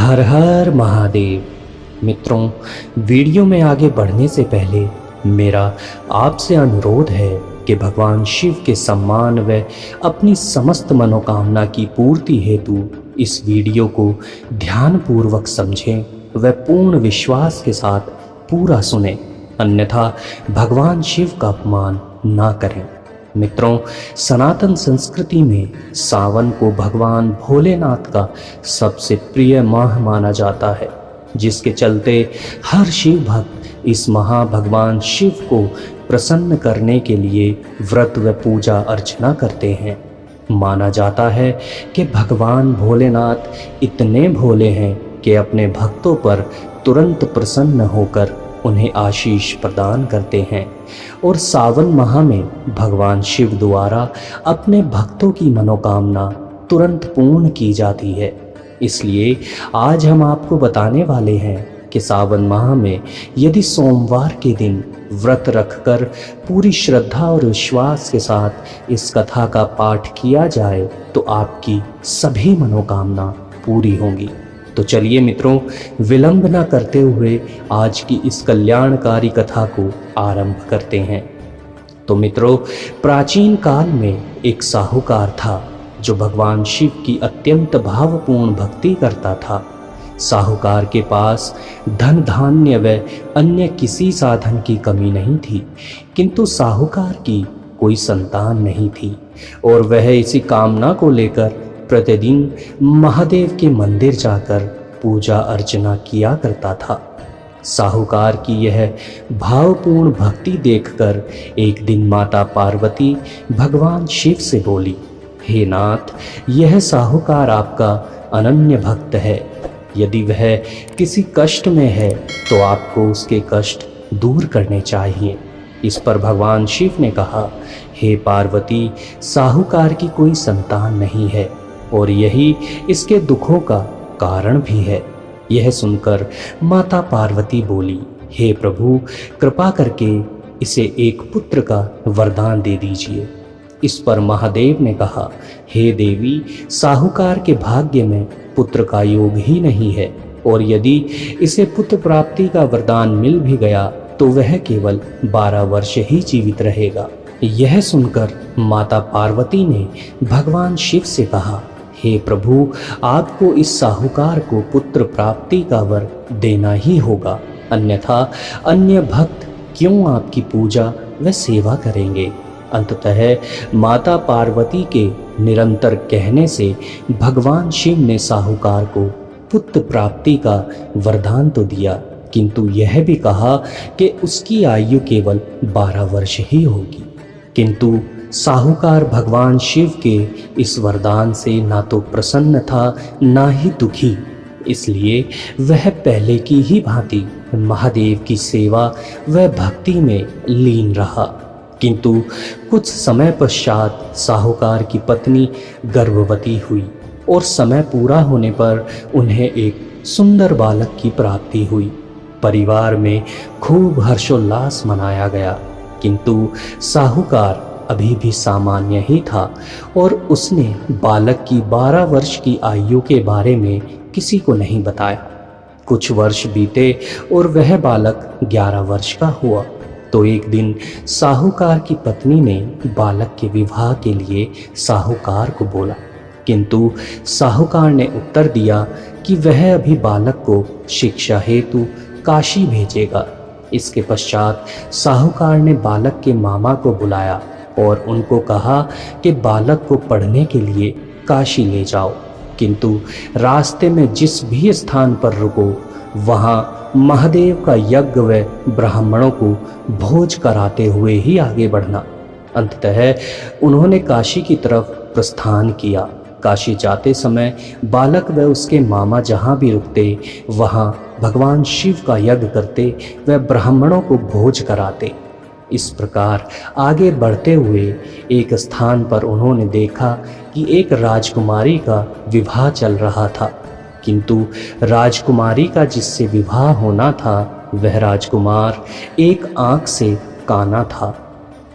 हर हर महादेव। मित्रों, वीडियो में आगे बढ़ने से पहले मेरा आपसे अनुरोध है कि भगवान शिव के सम्मान व अपनी समस्त मनोकामना की पूर्ति हेतु इस वीडियो को ध्यानपूर्वक समझें व पूर्ण विश्वास के साथ पूरा सुनें, अन्यथा भगवान शिव का अपमान ना करें। मित्रों, सनातन संस्कृति में सावन को भगवान भोलेनाथ का सबसे प्रिय माह माना जाता है, जिसके चलते हर शिव भक्त इस माह भगवान शिव को प्रसन्न करने के लिए व्रत व पूजा अर्चना करते हैं। माना जाता है कि भगवान भोलेनाथ इतने भोले हैं कि अपने भक्तों पर तुरंत प्रसन्न होकर उन्हें आशीष प्रदान करते हैं और सावन माह में भगवान शिव द्वारा अपने भक्तों की मनोकामना तुरंत पूर्ण की जाती है। इसलिए आज हम आपको बताने वाले हैं कि सावन माह में यदि सोमवार के दिन व्रत रखकर पूरी श्रद्धा और विश्वास के साथ इस कथा का पाठ किया जाए तो आपकी सभी मनोकामना पूरी होंगी। तो चलिए मित्रों, विलंब न करते हुए आज की इस कल्याणकारी कथा को आरंभ करते हैं। तो मित्रों, प्राचीन काल में एक साहूकार था जो भगवान शिव की अत्यंत भावपूर्ण भक्ति करता था। साहूकार के पास धन धान्य व अन्य किसी साधन की कमी नहीं थी, किंतु साहूकार की कोई संतान नहीं थी और वह इसी कामना को लेकर प्रतिदिन महादेव के मंदिर जाकर पूजा अर्चना किया करता था। साहूकार की यह भावपूर्ण भक्ति देखकर एक दिन माता पार्वती भगवान शिव से बोली, हे नाथ, यह साहूकार आपका अनन्य भक्त है। यदि वह किसी कष्ट में है तो आपको उसके कष्ट दूर करने चाहिए। इस पर भगवान शिव ने कहा, हे पार्वती, साहूकार की कोई संतान नहीं है और यही इसके दुखों का कारण भी है। यह सुनकर माता पार्वती बोली, हे प्रभु, कृपा करके इसे एक पुत्र का वरदान दे दीजिए। इस पर महादेव ने कहा, हे देवी, साहूकार के भाग्य में पुत्र का योग ही नहीं है और यदि इसे पुत्र प्राप्ति का वरदान मिल भी गया तो वह केवल 12 वर्ष ही जीवित रहेगा। यह सुनकर माता पार्वती ने भगवान शिव से कहा, हे प्रभु, आपको इस साहूकार को पुत्र प्राप्ति का वर देना ही होगा, अन्यथा अन्य भक्त क्यों आपकी पूजा व सेवा करेंगे। अंततः माता पार्वती के निरंतर कहने से भगवान शिव ने साहूकार को पुत्र प्राप्ति का वरदान तो दिया, किंतु यह भी कहा कि उसकी आयु केवल 12 वर्ष ही होगी। किंतु साहूकार भगवान शिव के इस वरदान से ना तो प्रसन्न था ना ही दुखी, इसलिए वह पहले की ही भांति महादेव की सेवा व भक्ति में लीन रहा। किंतु कुछ समय पश्चात साहूकार की पत्नी गर्भवती हुई और समय पूरा होने पर उन्हें एक सुंदर बालक की प्राप्ति हुई। परिवार में खूब हर्षोल्लास मनाया गया, किंतु साहूकार अभी भी सामान्य ही था और उसने बालक की 12 वर्ष की आयु के बारे में किसी को नहीं बताया। कुछ वर्ष बीते और वह बालक 11 वर्ष का हुआ तो एक दिन साहूकार की पत्नी ने बालक के विवाह के लिए साहूकार को बोला, किंतु साहूकार ने उत्तर दिया कि वह अभी बालक को शिक्षा हेतु काशी भेजेगा। इसके पश्चात साहूकार ने बालक के मामा को बुलाया और उनको कहा कि बालक को पढ़ने के लिए काशी ले जाओ, किंतु रास्ते में जिस भी स्थान पर रुको वहाँ महादेव का यज्ञ व ब्राह्मणों को भोज कराते हुए ही आगे बढ़ना। अंततः उन्होंने काशी की तरफ प्रस्थान किया। काशी जाते समय बालक व उसके मामा जहाँ भी रुकते वहाँ भगवान शिव का यज्ञ करते व ब्राह्मणों को भोज कराते। इस प्रकार आगे बढ़ते हुए एक स्थान पर उन्होंने देखा कि एक राजकुमारी का विवाह चल रहा था, किंतु राजकुमारी का जिससे विवाह होना था वह राजकुमार एक आंख से काना था।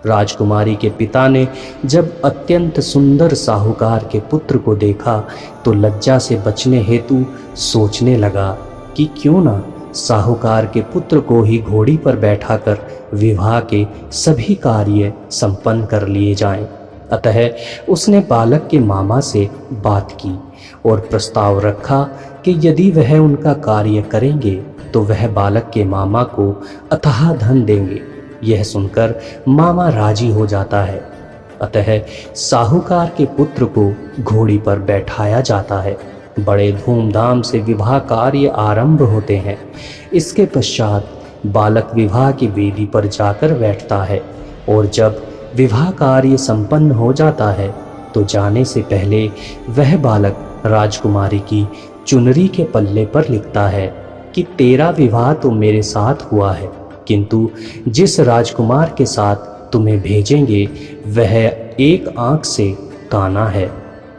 राजकुमारी के पिता ने जब अत्यंत सुंदर साहूकार के पुत्र को देखा तो लज्जा से बचने हेतु सोचने लगा कि क्यों ना साहूकार के पुत्र को ही घोड़ी पर बैठाकर विवाह के सभी कार्य संपन्न कर लिए जाएं। अतः उसने बालक के मामा से बात की और प्रस्ताव रखा कि यदि वह उनका कार्य करेंगे तो वह बालक के मामा को अथाह धन देंगे। यह सुनकर मामा राजी हो जाता है। अतः साहूकार के पुत्र को घोड़ी पर बैठाया जाता है। बड़े धूमधाम से विवाह कार्य आरंभ होते हैं। इसके पश्चात बालक विवाह की वेदी पर जाकर बैठता है और जब विवाह कार्य संपन्न हो जाता है तो जाने से पहले वह बालक राजकुमारी की चुनरी के पल्ले पर लिखता है कि तेरा विवाह तो मेरे साथ हुआ है, किंतु जिस राजकुमार के साथ तुम्हें भेजेंगे वह एक आंख से काना है।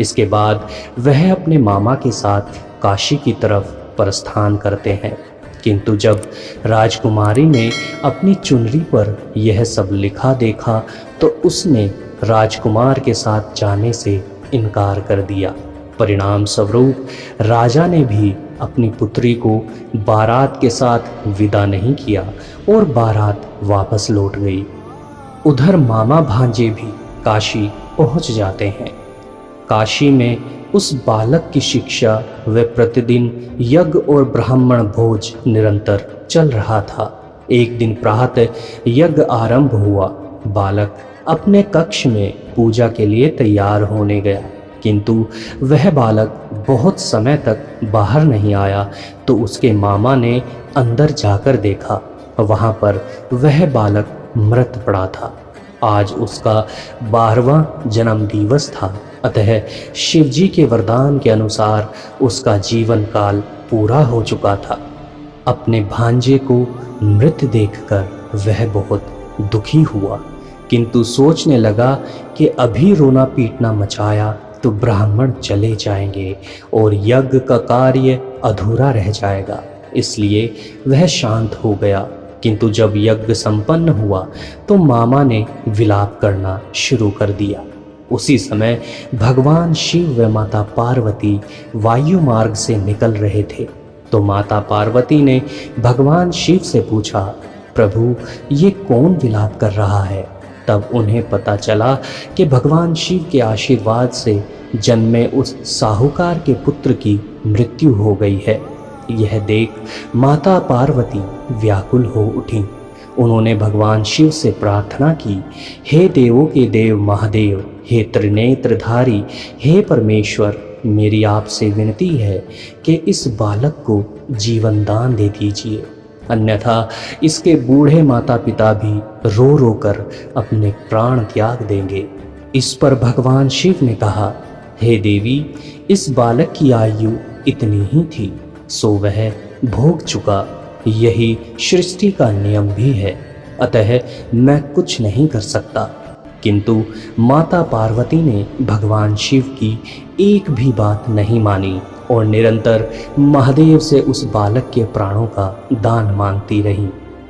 इसके बाद वह अपने मामा के साथ काशी की तरफ प्रस्थान करते हैं। किंतु जब राजकुमारी ने अपनी चुनरी पर यह सब लिखा देखा तो उसने राजकुमार के साथ जाने से इनकार कर दिया। परिणाम स्वरूप राजा ने भी अपनी पुत्री को बारात के साथ विदा नहीं किया और बारात वापस लौट गई। उधर मामा भांजे भी काशी पहुंच जाते हैं। काशी में उस बालक की शिक्षा व प्रतिदिन यज्ञ और ब्राह्मण भोज निरंतर चल रहा था। एक दिन प्रातः यज्ञ आरंभ हुआ। बालक अपने कक्ष में पूजा के लिए तैयार होने गया, किंतु वह बालक बहुत समय तक बाहर नहीं आया तो उसके मामा ने अंदर जाकर देखा। वहां पर वह बालक मृत पड़ा था। आज उसका 12वां जन्म दिवस था। अतः शिवजी के वरदान के अनुसार उसका जीवन काल पूरा हो चुका था। अपने भांजे को मृत देखकर वह बहुत दुखी हुआ, किंतु सोचने लगा कि अभी रोना पीटना मचाया तो ब्राह्मण चले जाएंगे और यज्ञ का कार्य अधूरा रह जाएगा। इसलिए वह शांत हो गया। किंतु जब यज्ञ संपन्न हुआ तो मामा ने विलाप करना शुरू कर दिया। उसी समय भगवान शिव व माता पार्वती वायु मार्ग से निकल रहे थे तो माता पार्वती ने भगवान शिव से पूछा, प्रभु ये कौन विलाप कर रहा है? तब उन्हें पता चला कि भगवान शिव के आशीर्वाद से जन्मे उस साहूकार के पुत्र की मृत्यु हो गई है। यह देख माता पार्वती व्याकुल हो उठी। उन्होंने भगवान शिव से प्रार्थना की, हे देवों के देव महादेव, हे त्रिनेत्रधारी, हे परमेश्वर, मेरी आपसे विनती है कि इस बालक को जीवन दान दे दीजिए, अन्यथा इसके बूढ़े माता पिता भी रो रो कर अपने प्राण त्याग देंगे। इस पर भगवान शिव ने कहा, हे देवी, इस बालक की आयु इतनी ही थी, सो वह भोग चुका। यही सृष्टि का नियम भी है, अतः मैं कुछ नहीं कर सकता। किंतु माता पार्वती ने भगवान शिव की एक भी बात नहीं मानी और निरंतर महादेव से उस बालक के प्राणों का दान मांगती रही।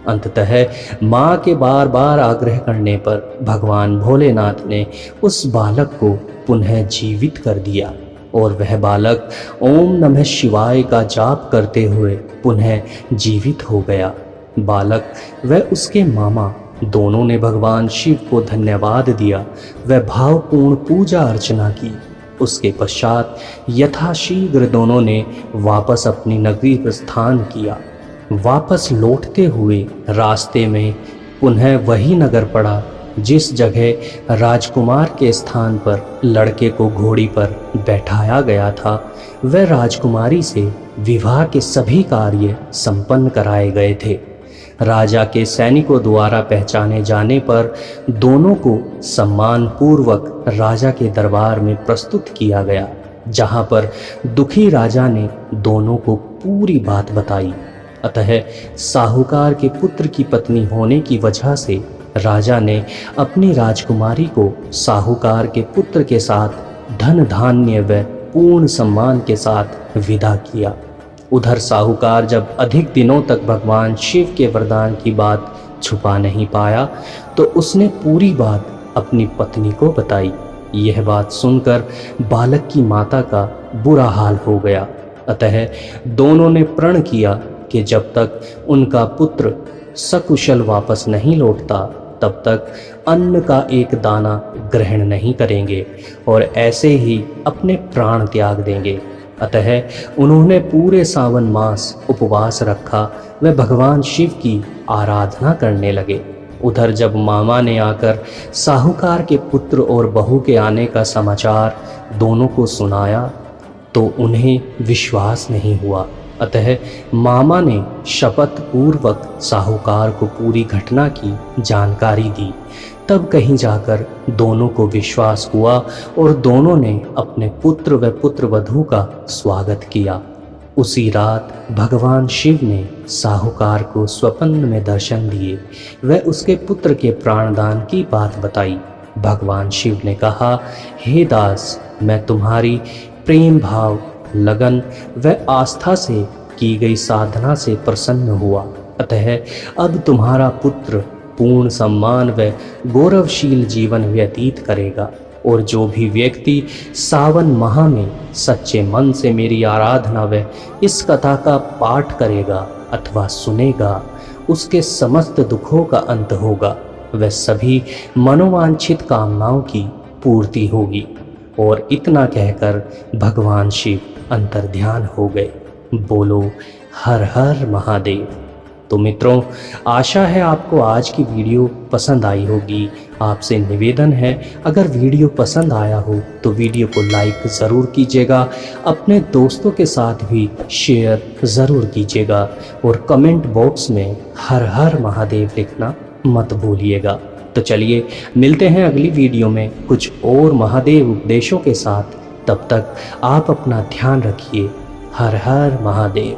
अंततः माँ के बार बार आग्रह करने पर भगवान भोलेनाथ ने उस बालक को पुनः जीवित कर दिया और वह बालक ओम नमः शिवाय का जाप करते हुए पुनः जीवित हो गया। बालक व उसके मामा दोनों ने भगवान शिव को धन्यवाद दिया व भावपूर्ण पूजा अर्चना की। उसके पश्चात यथाशीघ्र दोनों ने वापस अपनी नगरी प्रस्थान किया। वापस लौटते हुए रास्ते में पुनः वही नगर पड़ा जिस जगह राजकुमार के स्थान पर लड़के को घोड़ी पर बैठाया गया था। वह राजकुमारी से विवाह के सभी कार्य संपन्न कराए गए थे। राजा के सैनिकों द्वारा पहचाने जाने पर दोनों को सम्मान पूर्वक राजा के दरबार में प्रस्तुत किया गया, जहां पर दुखी राजा ने दोनों को पूरी बात बताई। अतः साहूकार के पुत्र की पत्नी होने की वजह से राजा ने अपनी राजकुमारी को साहूकार के पुत्र के साथ धन धान्य व पूर्ण सम्मान के साथ विदा किया। उधर साहूकार जब अधिक दिनों तक भगवान शिव के वरदान की बात छुपा नहीं पाया तो उसने पूरी बात अपनी पत्नी को बताई। यह बात सुनकर बालक की माता का बुरा हाल हो गया। अतः दोनों ने प्रण किया कि जब तक उनका पुत्र सकुशल वापस नहीं लौटता तब तक अन्न का एक दाना ग्रहण नहीं करेंगे और ऐसे ही अपने प्राण त्याग देंगे। अतः उन्होंने पूरे सावन मास उपवास रखा व भगवान शिव की आराधना करने लगे। उधर जब मामा ने आकर साहूकार के पुत्र और बहू के आने का समाचार दोनों को सुनाया तो उन्हें विश्वास नहीं हुआ। अतः मामा ने शपथ पूर्वक साहूकार को पूरी घटना की जानकारी दी। तब कहीं जाकर दोनों को विश्वास हुआ और दोनों ने अपने पुत्र व पुत्रवधू का स्वागत किया। उसी रात भगवान शिव ने साहूकार को स्वप्न में दर्शन दिए व उसके पुत्र के प्राणदान की बात बताई। भगवान शिव ने कहा, हे दास, मैं तुम्हारी प्रेम भाव, लगन व आस्था से की गई साधना से प्रसन्न हुआ। अतः अब तुम्हारा पुत्र पूर्ण सम्मान व गौरवशील जीवन व्यतीत करेगा और जो भी व्यक्ति सावन माह में सच्चे मन से मेरी आराधना व इस कथा का पाठ करेगा अथवा सुनेगा, उसके समस्त दुखों का अंत होगा, वह सभी मनोवांछित कामनाओं की पूर्ति होगी। और इतना कहकर भगवान शिव अंतर्ध्यान हो गए। बोलो हर हर महादेव। तो मित्रों, आशा है आपको आज की वीडियो पसंद आई होगी। आपसे निवेदन है, अगर वीडियो पसंद आया हो तो वीडियो को लाइक ज़रूर कीजिएगा, अपने दोस्तों के साथ भी शेयर ज़रूर कीजिएगा और कमेंट बॉक्स में हर हर महादेव लिखना मत भूलिएगा। तो चलिए मिलते हैं अगली वीडियो में कुछ और महादेव उपदेशों के साथ। तब तक आप अपना ध्यान रखिए। हर हर महादेव।